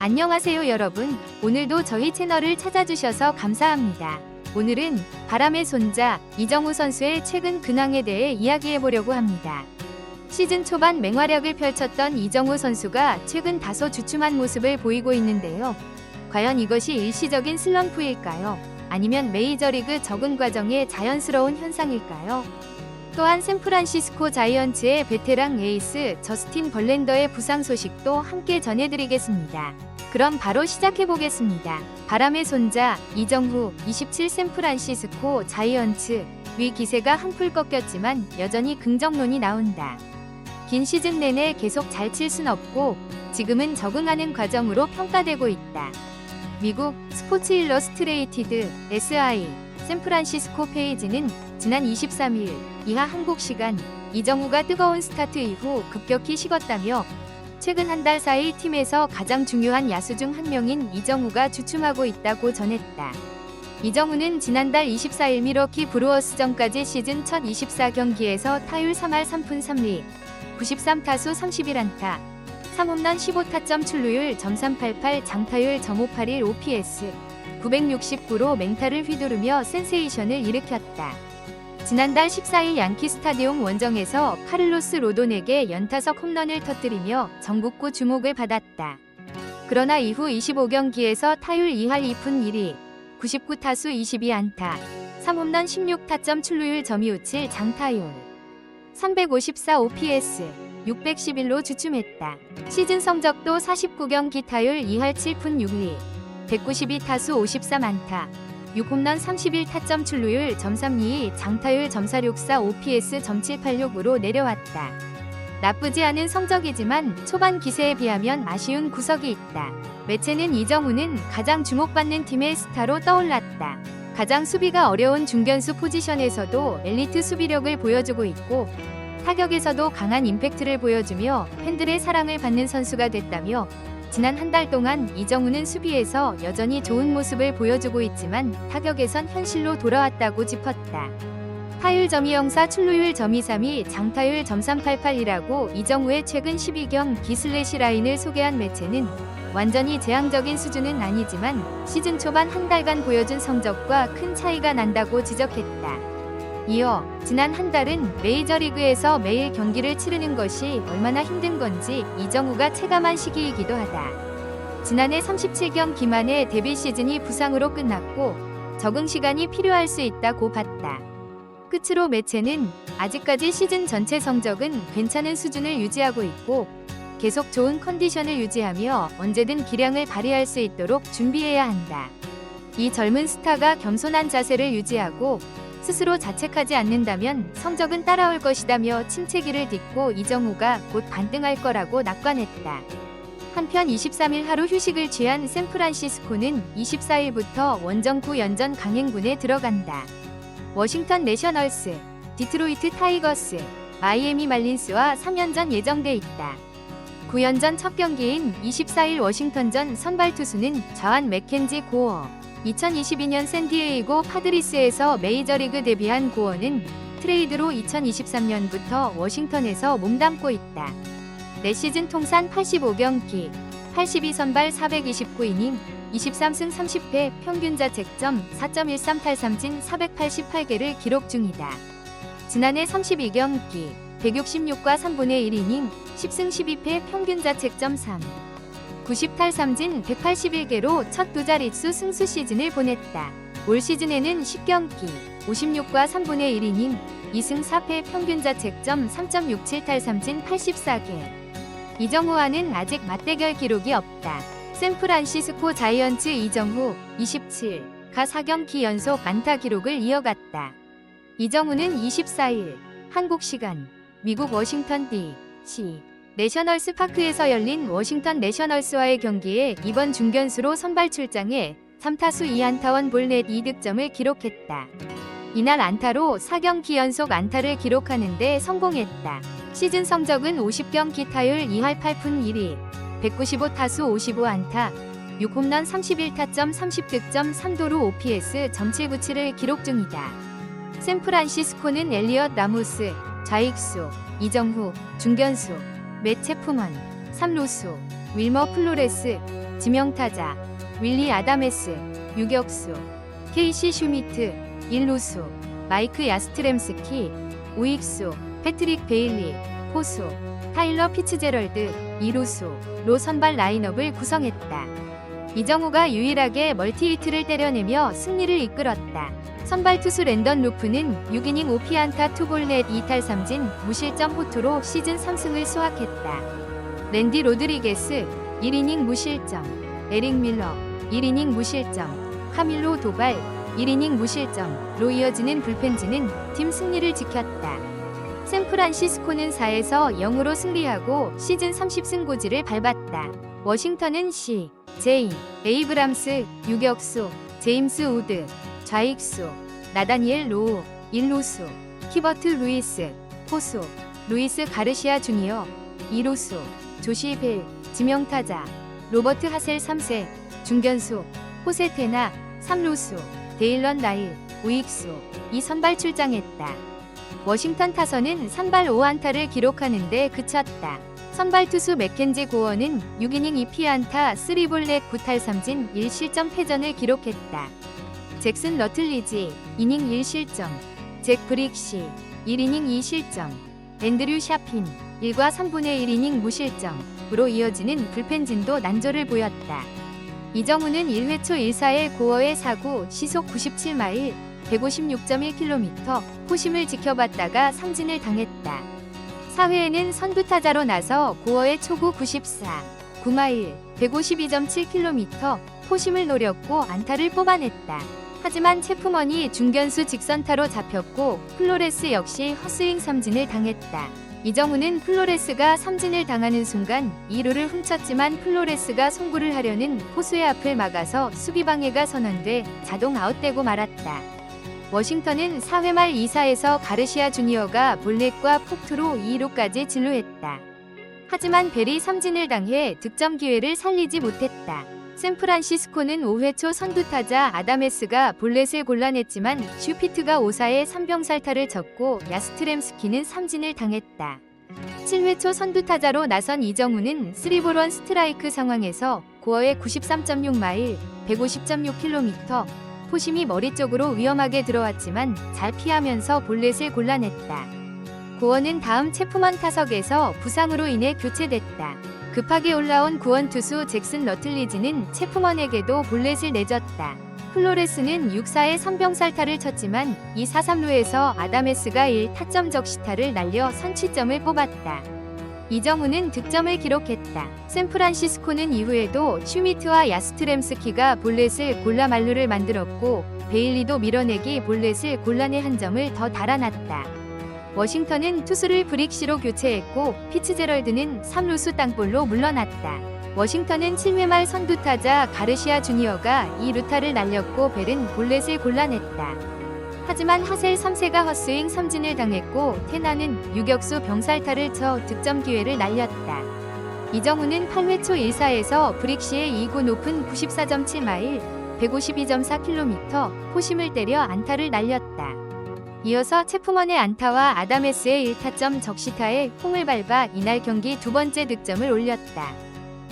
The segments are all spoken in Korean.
안녕하세요 여러분. 오늘도 저희 채널을 찾아주셔서 감사합니다. 오늘은 바람의 손자 이정우 선수의 최근 근황에 대해 이야기해보려고 합니다. 시즌 초반 맹활약을 펼쳤던 이정우 선수가 최근 다소 주춤한 모습을 보이고 있는데요. 과연 이것이 일시적인 슬럼프일까요? 아니면 메이저리그 적응 과정의 자연스러운 현상일까요? 또한 샌프란시스코 자이언츠의 베테랑 에이스 저스틴 벌랜더의 부상 소식도 함께 전해드리겠습니다. 그럼 바로 시작해보겠습니다. 바람의 손자 이정후 27 샌프란시스코 자이언츠 위 기세가 한풀 꺾였지만 여전히 긍정론이 나온다. 긴 시즌 내내 계속 잘 칠 순 없고 지금은 적응하는 과정으로 평가되고 있다. 미국 스포츠 일러스트레이티드 SI 샌프란시스코 페이지는 지난 23일 이하 한국 시간 이정후가 뜨거운 스타트 이후 급격히 식었다며 최근 한 달 사이 팀에서 가장 중요한 야수 중 한 명인 이정후가 주춤하고 있다고 전했다. 이정후는 지난달 24일 밀워키 브루어스전까지 시즌 첫 24경기에서 타율 3할 3푼 3리, 93타수 31안타, 3홈런 15타점 출루율 .388 장타율 .581 OPS, 969로 맹타를 휘두르며 센세이션을 일으켰다. 지난달 14일 양키 스타디움 원정에서 카를로스 로돈에게 연타석 홈런을 터뜨리며 전국구 주목을 받았다. 그러나 이후 25경기에서 타율 2할 2푼 1리, 99타수 22안타, 3홈런 16타점 출루율 .257 장타율, 354 OPS, 611로 주춤했다. 시즌 성적도 49경기 타율 2할 7푼 6리, 192타수 53안타, 6홈런 31타점 출루율 .322 장타율 .464 OPS .786으로 내려왔다. 나쁘지 않은 성적이지만 초반 기세에 비하면 아쉬운 구석이 있다. 매체는 이정후는 가장 주목받는 팀의 스타로 떠올랐다. 가장 수비가 어려운 중견수 포지션에서도 엘리트 수비력을 보여주고 있고 타격에서도 강한 임팩트를 보여주며 팬들의 사랑을 받는 선수가 됐다며 지난 한 달 동안 이정후는 수비에서 여전히 좋은 모습을 보여주고 있지만 타격에선 현실로 돌아왔다고 짚었다. 타율 .204 출루율 .232 장타율 .388이라고 이정후의 최근 12경기 슬래시 라인을 소개한 매체는 완전히 재앙적인 수준은 아니지만 시즌 초반 한 달간 보여준 성적과 큰 차이가 난다고 지적했다. 이어 지난 한 달은 메이저리그에서 매일 경기를 치르는 것이 얼마나 힘든 건지 이정후가 체감한 시기이기도 하다. 지난해 37경기 만에 데뷔 시즌이 부상으로 끝났고 적응 시간이 필요할 수 있다고 봤다. 끝으로 매체는 아직까지 시즌 전체 성적은 괜찮은 수준을 유지하고 있고 계속 좋은 컨디션을 유지하며 언제든 기량을 발휘할 수 있도록 준비해야 한다. 이 젊은 스타가 겸손한 자세를 유지하고 스스로 자책하지 않는다면 성적은 따라올 것이다며 침체기를 딛고 이정후가 곧 반등할 거라고 낙관했다. 한편 23일 하루 휴식을 취한 샌프란시스코는 24일부터 원정 9연전 강행군에 들어간다. 워싱턴 내셔널스, 디트로이트 타이거스, 마이애미 말린스와 3연전 예정돼 있다. 9연전 첫 경기인 24일 워싱턴전 선발 투수는 좌완 맥켄지 고어. 2022년 샌디에이고 파드리스에서 메이저리그 데뷔한 고어는 트레이드로 2023년부터 워싱턴에서 몸담고 있다. 4시즌 통산 85경기, 82선발 429이닝, 23승 30패, 평균 자책점 4.13 탈삼진 488개를 기록 중이다. 지난해 32경기, 166과 3분의 1이닝, 10승 12패, 평균 자책점 3. 90탈삼진 181개로 첫 두 자릿수 승수 시즌을 보냈다. 올 시즌에는 10경기, 56과 3분의 1이닝, 2승 4패 평균 자책점 3.67 탈삼진 84개. 이정후와는 아직 맞대결 기록이 없다. 샌프란시스코 자이언츠 이정후 27가 4경기 연속 안타 기록을 이어갔다. 이정후는 24일 한국 시간 미국 워싱턴 D.C. 내셔널스 파크에서 열린 워싱턴 내셔널스와의 경기에 2번 중견수로 선발 출장해 3타수 2안타원 볼넷 2득점을 기록했다. 이날 안타로 4경기 연속 안타를 기록하는데 성공했다. 시즌 성적은 50경기 타율 2할 8푼 1리, 195타수 55안타, 6홈런 31타점 30득점 3도루 OPS .797을 기록 중이다. 샌프란시스코는 엘리엇 라모스, 좌익수, 이정후, 중견수, 맷 체프먼, 3루수, 윌머 플로레스, 지명타자 윌리 아다메스, 유격수 케이시 슈미트, 1루수 마이크 야스트렘스키, 우익수 패트릭 베일리, 포수 타일러 피츠제럴드, 2루수로 선발 라인업을 구성했다. 이정우가 유일하게 멀티히트를 때려내며 승리를 이끌었다. 선발 투수 랜던 루프는 6이닝 5피안타 2볼넷 2탈 3진 무실점 호투로 시즌 3승을 수확했다. 랜디 로드리게스 1이닝 무실점, 에릭 밀러 1이닝 무실점, 카밀로 도발 1이닝 무실점로 이어지는 불펜진은 팀 승리를 지켰다. 샌프란시스코는 4에서 0으로 승리하고 시즌 30승 고지를 밟았다. 워싱턴은 C, 제이, 에이브람스, 유격수, 제임스 우드, 좌익수, 나다니엘 로우, 1루수, 키버트 루이스, 포수, 루이스 가르시아 주니어, 2루수, 조시 벨, 지명타자, 로버트 하셀 3세, 중견수, 호세 테나, 3루수, 데일런 라일, 우익수, 이 선발 출장했다. 워싱턴 타선은 선발 5안타를 기록하는데 그쳤다. 선발 투수 맥켄지 고어는 6이닝 2피안타 3볼넷 9탈 3진 1실점 패전을 기록했다. 잭슨 러틀리지 2이닝 1실점, 잭 브릭시 1이닝 2실점, 앤드류 샤핀 1과 3분의 1이닝 무실점으로 이어지는 불펜진도 난조를 보였다. 이정우는 1회 초 1사의 고어의 사구 시속 97마일 156.1km 포심을 지켜봤다가 삼진을 당했다. 4회에는 선두타자로 나서 고어의 초구 94, 9마일 152.7km 포심을 노렸고 안타를 뽑아냈다. 하지만 체프먼이 중견수 직선타로 잡혔고 플로레스 역시 헛스윙 삼진을 당했다. 이정우는 플로레스가 삼진을 당하는 순간 2루를 훔쳤지만 플로레스가 송구를 하려는 포수의 앞을 막아서 수비방해가 선언돼 자동 아웃되고 말았다. 워싱턴은 4회 말 2사에서 가르시아 주니어가 볼넷과 폭투로 2루까지 진루했다. 하지만 벨이 삼진을 당해 득점 기회를 살리지 못했다. 샌프란시스코는 5회 초 선두타자 아다메스가 볼넷을 골라냈지만 슈피트가 5사에 3병살타를 쳤고 야스트렘스키는 삼진을 당했다. 7회 초 선두타자로 나선 이정우는 3볼 1 스트라이크 상황에서 고어의 93.6마일 150.6km 포심이 머리 쪽으로 위험하게 들어왔지만 잘 피하면서 볼넷을 골라냈다. 고어는 다음 체프먼 타석에서 부상으로 인해 교체됐다. 급하게 올라온 구원 투수 잭슨 러틀리지는 체프먼에게도 볼넷을 내줬다. 플로레스는 6사에 3병살타를 쳤지만 2사 3루에서 아다메스가 1타점 적시타를 날려 선취점을 뽑았다. 이정우는 득점을 기록했다. 샌프란시스코는 이후에도 슈미트와 야스트렘스키가 볼넷을 골라 만루를 만들었고 베일리도 밀어내기 볼넷을 골라내 한 점을 더 달아났다. 워싱턴은 투수를 브릭시로 교체했고 피츠제럴드는 3루수 땅볼로 물러났다. 워싱턴은 7회 말 선두타자 가르시아 주니어가 2루타를 날렸고 벨은 볼넷을 골라냈다. 하지만 하셀 3세가 헛스윙 삼진을 당했고 테나는 유격수 병살타를 쳐 득점 기회를 날렸다. 이정우는 8회 초 1사에서 브릭시의 2구 높은 94.7마일 152.4km 포심을 때려 안타를 날렸다. 이어서 체프먼의 안타와 아다메스의 1타점 적시타에 홈을 밟아 이날 경기 두 번째 득점을 올렸다.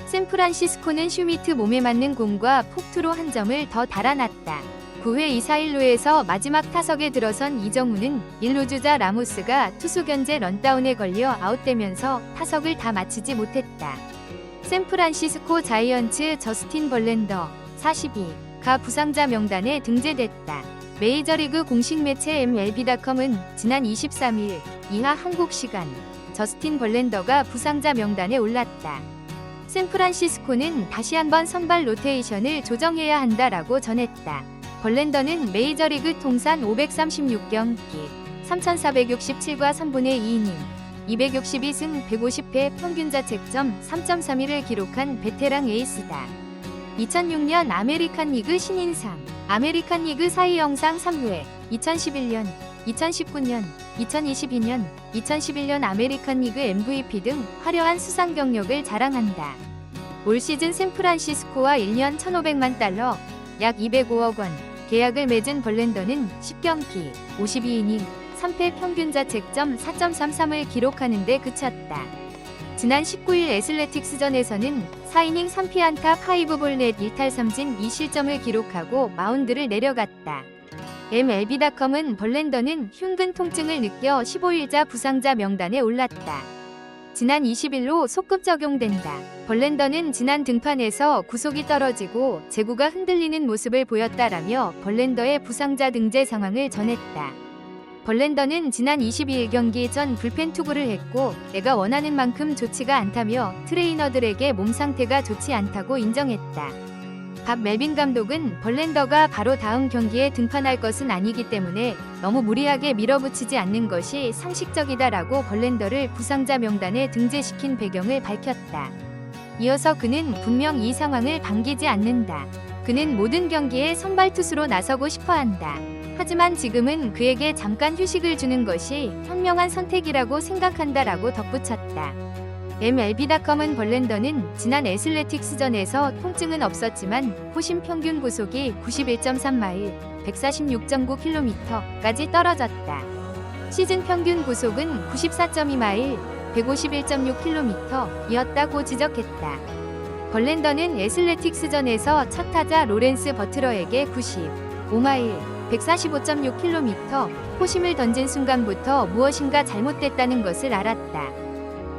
샌프란시스코는 슈미트 몸에 맞는 공과 폭투로 한 점을 더 달아났다. 9회 2사 1루에서 마지막 타석에 들어선 이정우는 1루 주자 라모스가 투수 견제 런다운에 걸려 아웃되면서 타석을 다 마치지 못했다. 샌프란시스코 자이언츠 저스틴 벌랜더 42가 부상자 명단에 등재됐다. 메이저리그 공식 매체 MLB.com은 지난 23일 이하 한국 시간 저스틴 벌랜더가 부상자 명단에 올랐다. 샌프란시스코는 다시 한번 선발 로테이션을 조정해야 한다라고 전했다. 벌랜더는 메이저리그 통산 536경기, 3,467과 3분의 2이닝, 262승 150패 평균 자책점 3.31을 기록한 베테랑 에이스다. 2006년 아메리칸 리그 신인상, 아메리칸 리그 4위 영상 3회, 2011년, 2019년, 2022년, 2011년 아메리칸 리그 MVP 등 화려한 수상 경력을 자랑한다. 올 시즌 샌프란시스코와 1년 1,500만 달러, 약 205억 원 계약을 맺은 벌랜더는 10경기, 52이닝, 3패 평균 자책점 4.33을 기록하는 데 그쳤다. 지난 19일 애슬레틱스전에서는 4이닝 3피안타 5볼넷 1탈3진 2실점을 기록하고 마운드를 내려갔다. MLB.com은 벌랜더는 흉근 통증을 느껴 15일자 부상자 명단에 올랐다. 지난 20일로 소급 적용된다. 벌랜더는 지난 등판에서 구속이 떨어지고 제구가 흔들리는 모습을 보였다라며 벌랜더의 부상자 등재 상황을 전했다. 벌랜더는 지난 22일 경기 전 불펜 투구를 했고 내가 원하는 만큼 좋지가 않다며 트레이너들에게 몸 상태가 좋지 않다고 인정했다. 밥 멜빈 감독은 벌랜더가 바로 다음 경기에 등판할 것은 아니기 때문에 너무 무리하게 밀어붙이지 않는 것이 상식적이다라고 벌랜더를 부상자 명단에 등재시킨 배경을 밝혔다. 이어서 그는 분명 이 상황을 반기지 않는다. 그는 모든 경기에 선발 투수로 나서고 싶어한다. 하지만 지금은 그에게 잠깐 휴식을 주는 것이 현명한 선택이라고 생각한다라고 덧붙였다. MLB.com은 벌랜더는 지난 애슬레틱스전에서 통증은 없었지만 호심 평균 구속이 91.3마일, 146.9km까지 떨어졌다. 시즌 평균 구속은 94.2마일, 151.6km이었다고 지적했다. 벌랜더는 애슬레틱스전에서 첫 타자 로렌스 버트러에게 95마일, 145.6km 호심을 던진 순간부터 무엇인가 잘못됐다는 것을 알았다.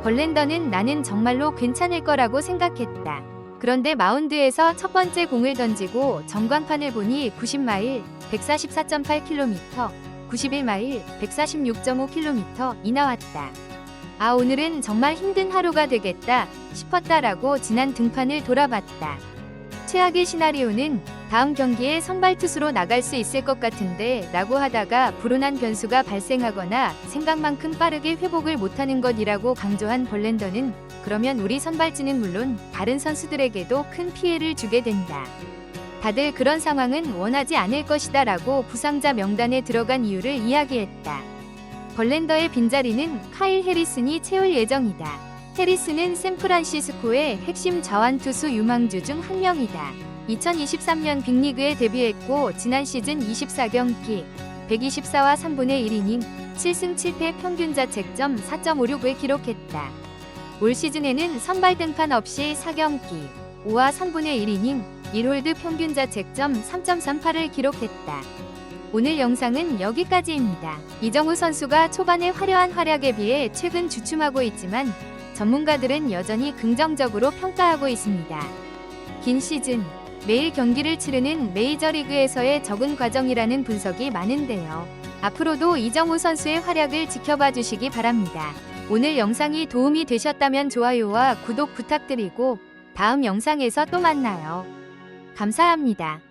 벌랜더는 나는 정말로 괜찮을 거라고 생각했다. 그런데 마운드에서 첫 번째 공을 던지고 전광판을 보니 90마일, 144.8km, 91마일, 146.5km이 나왔다. 아, 오늘은 정말 힘든 하루가 되겠다 싶었다라고 지난 등판을 돌아봤다. 최악의 시나리오는 다음 경기에 선발 투수로 나갈 수 있을 것 같은데 라고 하다가 불운한 변수가 발생하거나 생각만큼 빠르게 회복을 못하는 것이라고 강조한 벌랜더는 그러면 우리 선발진은 물론 다른 선수들에게도 큰 피해를 주게 된다. 다들 그런 상황은 원하지 않을 것이다 라고 부상자 명단에 들어간 이유를 이야기했다. 벌랜더의 빈자리는 카일 해리슨이 채울 예정이다. 해리슨은 샌프란시스코의 핵심 자완투수 유망주 중 한 명이다. 2023년 빅리그에 데뷔했고 지난 시즌 24경기 124와 3분의 1이닝 7승 7패 평균 자책점 4.56을 기록했다. 올 시즌에는 선발 등판 없이 4경기 5와 3분의 1이닝 1홀드 평균 자책점 3.38을 기록했다. 오늘 영상은 여기까지입니다. 이정우 선수가 초반의 화려한 활약에 비해 최근 주춤하고 있지만 전문가들은 여전히 긍정적으로 평가하고 있습니다. 긴 시즌, 매일 경기를 치르는 메이저리그에서의 적응 과정이라는 분석이 많은데요. 앞으로도 이정우 선수의 활약을 지켜봐 주시기 바랍니다. 오늘 영상이 도움이 되셨다면 좋아요와 구독 부탁드리고 다음 영상에서 또 만나요. 감사합니다.